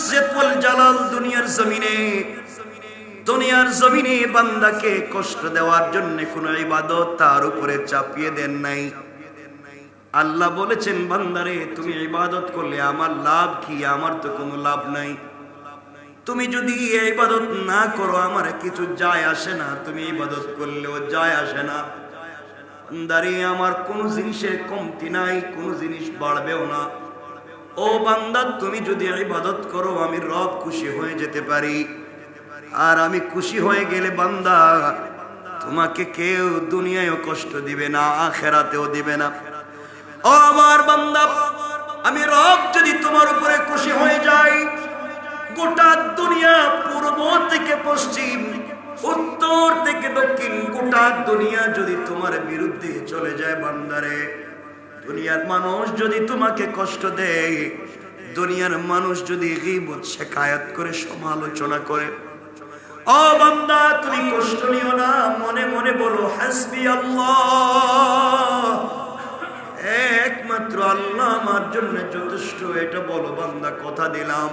ইজ্জত ওয়াল জালাল দুনিয়ার জমিনে বান্দাকে কষ্ট দেওয়ার জন্য কোন ইবাদত তার উপরে চাপিয়ে দেন নাই। আল্লাহ বলেছেন, বান্দারে তুমি ইবাদত করলে আমার লাভ কি? আমার তো কোনো লাভ নাই। তুমি যদি ইবাদত না করো আমার কিছু যায় আসে না, তুমি ইবাদত করলেও যায় আসে না। বান্দারে আমার কোনো জিনিসের কমতি নাই, কোনো জিনিস বাড়বেও না। ও বান্দা, তুমি যদি ইবাদত করো আমি রব খুশি হয়ে যেতে পারি। আর আমি খুশি হয়ে গেলে বান্দা তোমাকে কেউ দুনিয়ায়ও কষ্ট দিবে না, আখিরাতেও দিবে না। ও আমার বান্দা, আমি রব যদি তোমার উপরে খুশি হয়ে যাই, গোটা দুনিয়া পূর্ব থেকে পশ্চিম, উত্তর থেকে দক্ষিণ, গোটা দুনিয়া যদি তোমার বিরুদ্ধে চলে যায় বান্দারে, দুনিয়ার মানুষ যদি তোমাকে কষ্ট দেয়, দুনিয়ার মানুষ যদি গীবত শিকায়াত করে সমালোচনা করে, ও বান্দা তুমি কষ্ট নিও না, মনে মনে বলো হাসবি আল্লাহ, একমাত্র আল্লাহ আমার জন্য যথেষ্ট। এটা বলো বান্দা, কথা দিলাম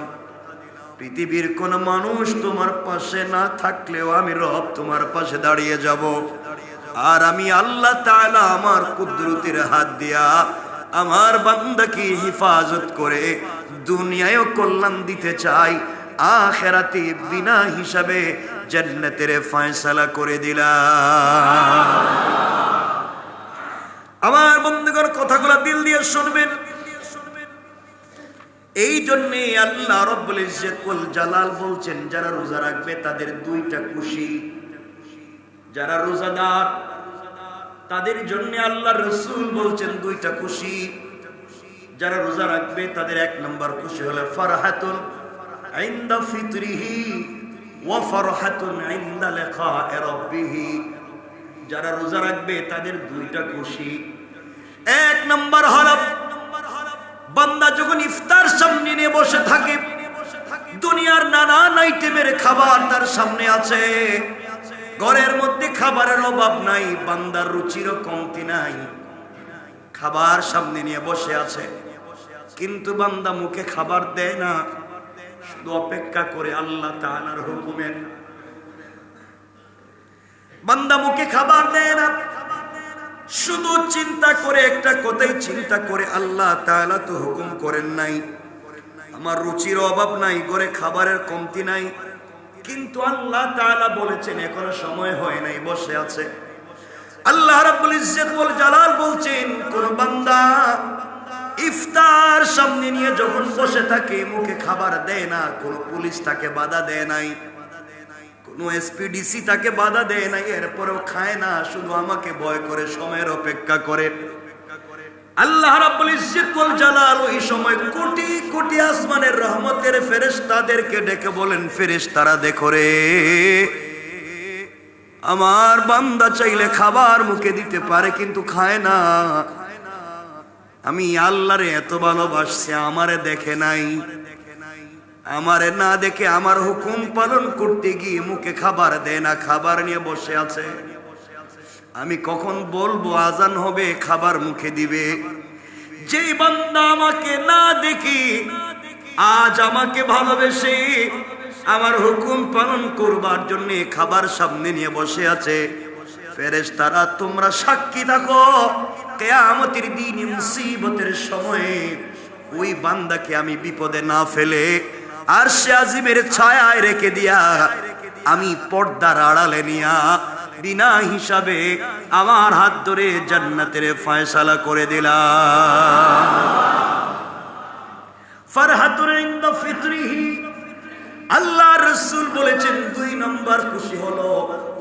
পৃথিবীর কোন মানুষ তোমার পাশে না থাকলেও আমি রব তোমার পাশে দাঁড়িয়ে যাব। আর আমি আল্লাহ তাআলা আমার কুদরতের হাত দিয়া আমার বান্দাকে হেফাজত করে দুনিয়ায়ও কল্যাণ দিতে চাই, আখিরাতে বিনা হিসাবে জান্নাতের ফয়সালা করে দিলাম। আমার বন্ধুগণ, কথাগুলো দিল দিয়ে শুনবেন। এই জন্যে আল্লাহ রাব্বুল ইজ্জত ওয়াল জালাল বলছেন, যারা রোজা রাখবে তাদের দুইটা খুশি। যারা রোজাদার তাদের জন্য আল্লাহ রাসূল বলছেন দুইটা খুশি। যারা রোজা রাখবে তাদের এক নম্বর খুশি হলো ফারহাতুন ইনদা ফিতরিহি ওয়া ফারহাতুন ইনদা লিকাই রাব্বিহি। যারা রোজা রাখবে তাদের দুইটা খুশি। এক নম্বর হলো বান্দা যখন ইফতার সামনে নিয়ে বসে থাকে, দুনিয়ার নানান আইটেমের খাবার তার সামনে আছে, ঘরের মধ্যে খাবারের অভাব নাই, বান্দার রুচিরও কমতি নাই, খাবার সামনে নিয়ে বসে আছে, কিন্তু বান্দা মুখে খাবার দেয় না, শুধু অপেক্ষা করে আল্লাহ তাআলার হুকুমের। বান্দা মুখে খাবার দেয় না, শুধু চিন্তা করে, একটা কথাই চিন্তা করে, আল্লাহ তাআলা তো হুকুম করেন নাই, আমার রুচির অভাব নাই, ঘরে খাবারের কমতি নাই, কিন্তু আল্লাহ তাআলা বলেছেন এখনো সময় হয় নাই, বসে আছে। আল্লাহ রাব্বুল ইজ্জত ওয়াল জালাল বলছেন, কোন বান্দা ইফতার সামনে নিয়ে যখন বসে থাকে মুখে খাবার দেয় না, কোন পুলিশ তাকে বাধা দেয় নাই, কোন এসপিডিসি তাকে বাধা দেয় নাই, এরপরেও খায় না, শুধু আমাকে ভয় করে সময়ের অপেক্ষা করে। আল্লাহ রাব্বুল ইজ্জত ওয়াল জালাল ওই সময় কোটি কোটি আসমানের রহমতের ফেরেশতাদেরকে ডেকে বলেন, ফেরেশতারা দেখো রে, আমার বান্দা চাইলে খাবার মুখে দিতে পারে কিন্তু খায় না, আমি আল্লাহরে এত ভালোবাসছি, আমারে দেখে নাই, আমারে না দেখে আমার হুকুম পালন করতে গিয়ে মুখে খাবার দেয় না, খাবার নিয়ে বসে আছে, আমি কখন বলবো আজান হবে খাবার মুখে দিবে। যেই বান্দা আমাকে না দেখি আজ আমাকে ভালোবেসে আমার হুকুম পালন করবার জন্য খাবার সামনে নিয়ে বসে আছে, ফেরেশতারা তোমরা সাক্ষী থাকো, কিয়ামতের দিন মুসিবতের সময়ে ওই বান্দাকে আমি বিপদে না ফেলে আরশে আজিমের ছায়ায় রেখে দিয়া আমি পর্দার আড়ালে নিয়া বিনা হিসাবে আমার হাত ধরে জান্নাতের ফয়সালা করে দিলাম। ফারহাতুন ইনদা ফিতরিহি, আল্লাহ রাসূল বলেছেন দুই নম্বর খুশি হলো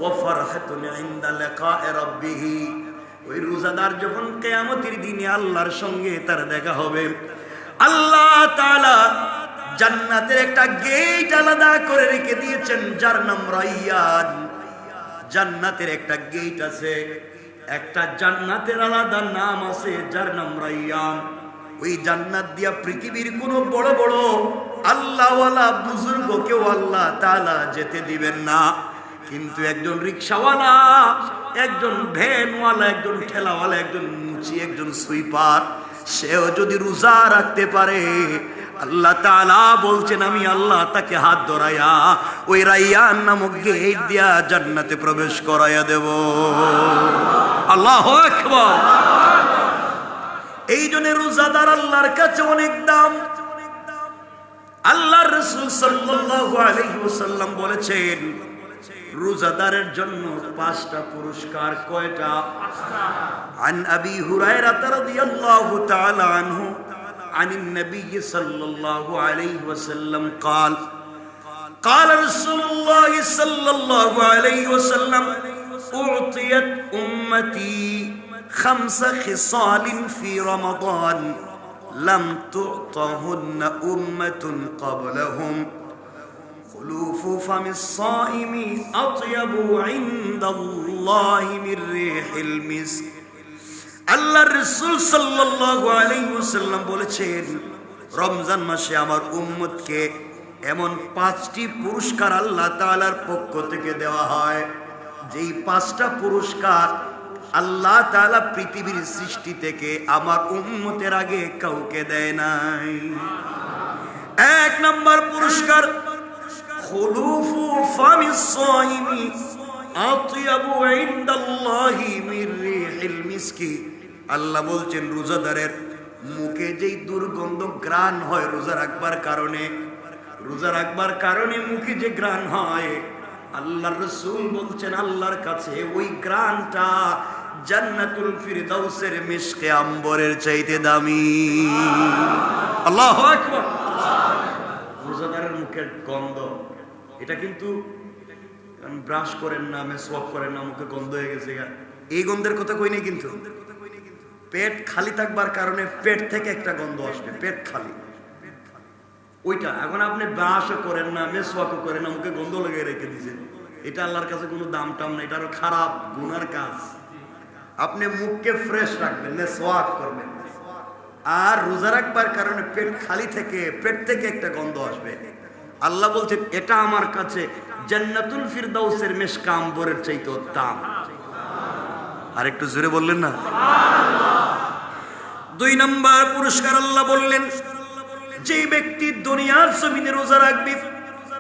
ওয়া ফারহাতুন ইনদা লিকাই রাব্বিহি। ওই রোজাদার যখন কিয়ামতের দিনে আল্লাহর সঙ্গে তার দেখা হবে, আল্লাহ তাআলা জান্নাতের একটা গেট আলাদা করে রেখে দিয়েছেন যার নাম রায়্যান। জান্নাতের একটা গেট আছে, একটা জান্নাতের আলাদা নাম আছে যার নাম রায়্যান। ওই জান্নাত দিয়া পৃথিবীর কোন বড় বড় আল্লাহওয়ালা বুজুর্গকেও আল্লাহ তাআলা যেতে দিবেন না, কিন্তু একজন রিকশাওয়ালা, একজন ভ্যানওয়ালা, একজন ঠেলাওয়ালা, একজন মুচি, একজন সুইপার, সেও যদি রোজা রাখতে পারে আল্লাহ তাআলা বলছেন আমি আল্লাহ তাকে হাত ধরাইয়া ওই রায়্যান নামক গেট দিয়া জান্নাতে প্রবেশ করাইয়া দেব। আল্লাহু আকবার। এই জন্য রোজাদার আল্লাহর কাছে অনেক দাম। আল্লাহর রাসূল সাল্লাল্লাহু আলাইহি ওয়াসাল্লাম বলেছেন রোজাদারের জন্য 5টা পুরস্কার। কয়টা? 5টা। আন আবি হুরায়রা রাদিয়াল্লাহু তাআলা আনহু আনিন নবী সাল্লাল্লাহু আলাইহি ওয়াসাল্লাম قال قال رسول الله صلى الله عليه وسلم أعطيت أمتي 5 خصال في رمضان لم تعطهن أمة قبلهم خلوف فم الصائم أطيب عند الله من ريح المسك। আল্লাহর রাসূল সাল্লাল্লাহু আলাইহি ওয়াসাল্লাম বলেছেন রমজান মাসে আমার উম্মতকে এমন 5টি পুরস্কার আল্লাহ তাআলার পক্ষ থেকে দেওয়া হয়, যেই 5টা পুরস্কার আল্লাহ তাআলা পৃথিবীর সৃষ্টি থেকে আমার উম্মতের আগে কাউকে দেয় নাই। 1 নম্বর পুরস্কার খুলুফু ফামিস সাইমি আতিয়াবু ইনদাল্লাহি মির রিহিল মিসকি। আল্লাহ বলছেন রোজাদারের মুখে যেই দুর্গন্ধ ঘ্রাণ হয় রোজা রাখবার কারণে মুখে যে ঘ্রাণ হয়, আল্লাহর রাসূল বলছেন আল্লাহর কাছে ওই ঘ্রাণটা জান্নাতুল ফিরদাউসের মিশকে আম্বরের চাইতে দামি। আল্লাহু আকবার। রোজাদারের মুখের গন্ধ এটা কিন্তু ব্রাশ করেন না, মেসওয়াক করেন না, মুখে গন্ধ হয়ে গেছে, এই গন্ধের কথা কই নাই। কিন্তু পেট খালি থাকবার কারণে পেট থেকে একটা গন্ধ আসবে, পেট খালি ওইটা। এখন আপনি ব্রাশও করেন না, মেসওয়াকও করেন না, মুখে গন্ধ লেগে রেখে দিয়েছেন, এটা আল্লাহর কাছে কোনো দাম টাম না, এটা আরো খারাপ গুনার কাজ। আপনি মুখকে ফ্রেশ রাখবেন, মেসওয়াক করবেন, আর রোজা রাখবার কারণে পেট খালি থেকে পেট থেকে একটা গন্ধ আসবে। আল্লাহ বলছেন এটা আমার কাছে জান্নাতুল ফিরদাউসের মিশক আম্বরের চাইতে দাম। আর একটু জোরে বললেন না? 2 নম্বর পুরস্কার আল্লাহ বললেন যে ব্যক্তি দুনিয়ার জমিনে রোজা রাখবে,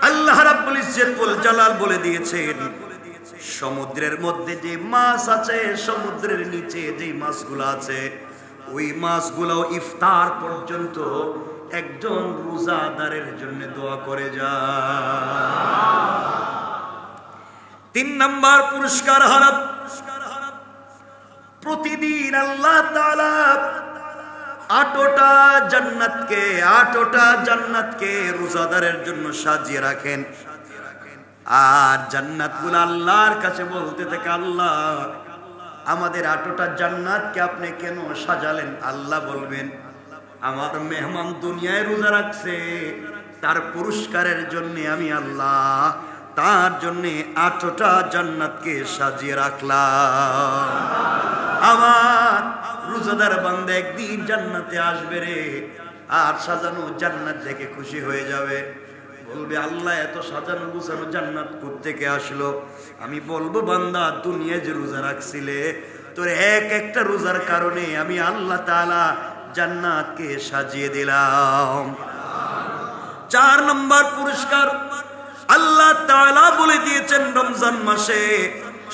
আল্লাহ রাব্বুল ইজ্জত ওয়াল জালাল বলে দিয়েছেন সমুদ্রের মধ্যে যে মাছ আছে, সমুদ্রের নিচে যে মাছগুলো আছে, ওই মাছগুলো ইফতার পর্যন্ত একজন রোজাদারের জন্য দোয়া করে যায়। 3 নম্বর পুরস্কার হলো প্রতিদিন আল্লাহ তাআলা 8টা জান্নাতকে রোজাদারের জন্য সাজিয়ে রাখেন। আর জান্নাতগুলো আল্লাহর কাছে বলতে থাকে আল্লাহ আমাদের 8টা জান্নাতকে আপনি কেন সাজালেন? আল্লাহ বলবেন আমার মেহমান দুনিয়ায় রোজা রাখছে, তার পুরস্কারের জন্য আমি আল্লাহ তার জন্য 8টা জান্নাতকে সাজিয়ে রাখলাম। আমার রোজাদার বান্দা একদিন জান্নাতে আসবে রে, আর সাজানো জান্নাত দেখে খুশি হয়ে যাবে, বলবে আল্লাহ এত সাজানো গুছানো জান্নাত কোত্থেকে আসলো? আমি বলবো বান্দা দুনিয়ায় যে রোজা রাখছিলে তোর একটা রোজার কারণে আমি আল্লাহ তাআলা জান্নাতকে সাজিয়ে দিলাম। 4 নম্বর পুরস্কার আল্লাহ তাআলা বলে দিয়েছেন রমজান মাসে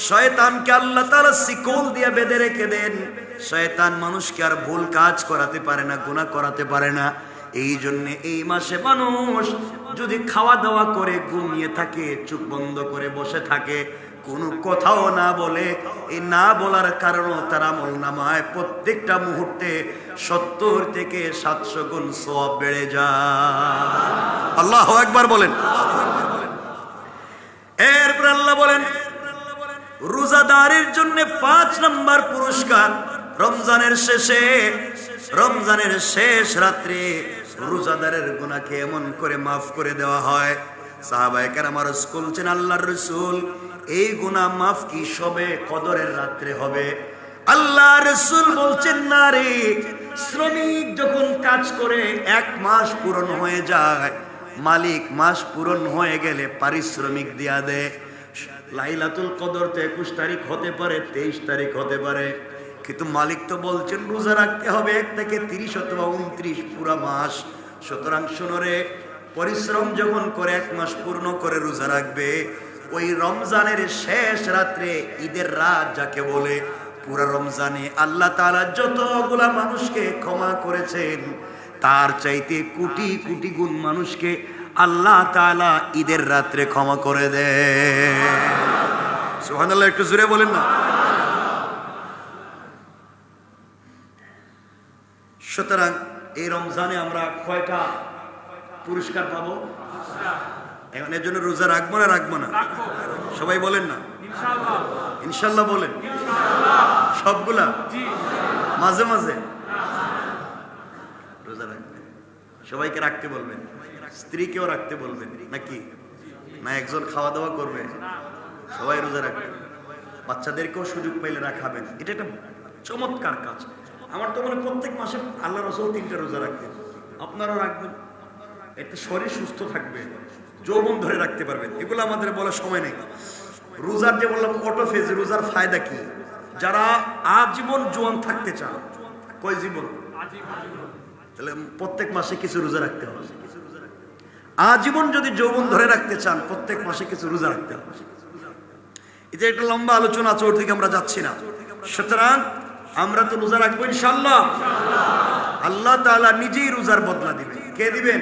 শয়তানকে আল্লাহ তাআলা শিকল দিয়ে বেঁধে রেখে দেন। শয়তান মানুষকে আর ভুল কাজ করাতে পারে না, গুনাহ করাতে পারে না। এই জন্য এই মাসে মানুষ যদি খাওয়া দাওয়া করে ঘুমিয়ে থাকে, চোখ বন্ধ করে বসে থাকে, কোনো কথাও না বলে, এই না বলার কারণে তার আমলনামায় প্রত্যেকটা মুহূর্তে 70 থেকে 700 গুণ সওয়াব বেড়ে যায়। আল্লাহু আকবার বলেন। এরপর আল্লাহ বলেন রোজাদারের জন্য 5 নম্বর পুরস্কার রমজানের শেষ রাত্রে রোজাদারের গুনাহকে এমন করে মাফ করে দেওয়া হয়। সাহাবায়ে কেরাম আরজ করছেন আল্লাহর রাসূল এই গুনাহ মাফ কি সবে কদরের রাত্রে হবে? আল্লাহর রাসূল বলছেন না রে, শ্রমিক যখন কাজ করে 1 মাস পূরণ হয়ে যায়, মালিক মাস পূরণ হয়ে গেলে পারিশ্রমিক দিয়া দেয়। লাইলাতুল কদর তো 21 তারিখ হতে পারে, 23 তারিখ হতে পারে, কিন্তু মালিক তো বলছেন রোজা রাখতে হবে 1 থেকে 30 অথবা 29 পুরা মাস। সুতরাং শুনো রে, পরিশ্রম যখন করে 1 মাস পূর্ণ করে রোজা রাখবে, ওই রমজানের শেষ রাত্রে ঈদের রাত যাকে বলে, পুরা রমজানে আল্লাহ তাআলা যতগুলা মানুষকে ক্ষমা করেছেন তার চাইতে কোটি কোটি গুণ মানুষকে আল্লাহ তাআলা ঈদের রাত্রে ক্ষমা করে দেয়। সুবহানাল্লাহ, একটু জোরে বলেন না। সুতরাং এই রমজানে আমরা কয়টা পুরস্কার পাবো? এখন এর জন্য রোজা রাখবো না রাখবো না? সবাই বলেন না ইনশাল্লাহ বলেন। সবগুলা মাঝে মাঝে রোজা রাখবেন, সবাইকে রাখতে বলবেন, স্ত্রীকেও রাখতে বলবেন নাকি? না একজন খাওয়া দাওয়া করবে? সবাই রোজা রাখবেন, বাচ্চাদেরকেও সুযোগ পাইলে রাখাবেন। এটা একটা চমৎকার কাজ। আমার তো মনে প্রত্যেক মাসে আল্লাহ রাসূল 3টা রোজা রাখতেন, আপনারাও রাখবেন। এতে শরীর সুস্থ থাকবে, যৌবন ধরে রাখতে পারবেন। এগুলো আমাদের বলার সময় নেই। রোজার যে বললাম অটোফেজ, রোজার ফায়দা কি? যারা আজীবন জোয়ান থাকতে চান, কয় জীবন? তাহলে প্রত্যেক মাসে কিছু রোজা রাখতে হবে। আজীবন যদি যৌবন ধরে রাখতে চান, প্রত্যেক মাসে কিছু রোজা রাখতে হবে। এটা একটা লম্বা আলোচনা, চোর থেকে আমরা যাচ্ছি না। সুতরাং আমরা তো রোজা রাখবো ইনশাআল্লাহ। আল্লাহ তাআলা নিজেই রোজার বদলা দিবেন। কে দিবেন?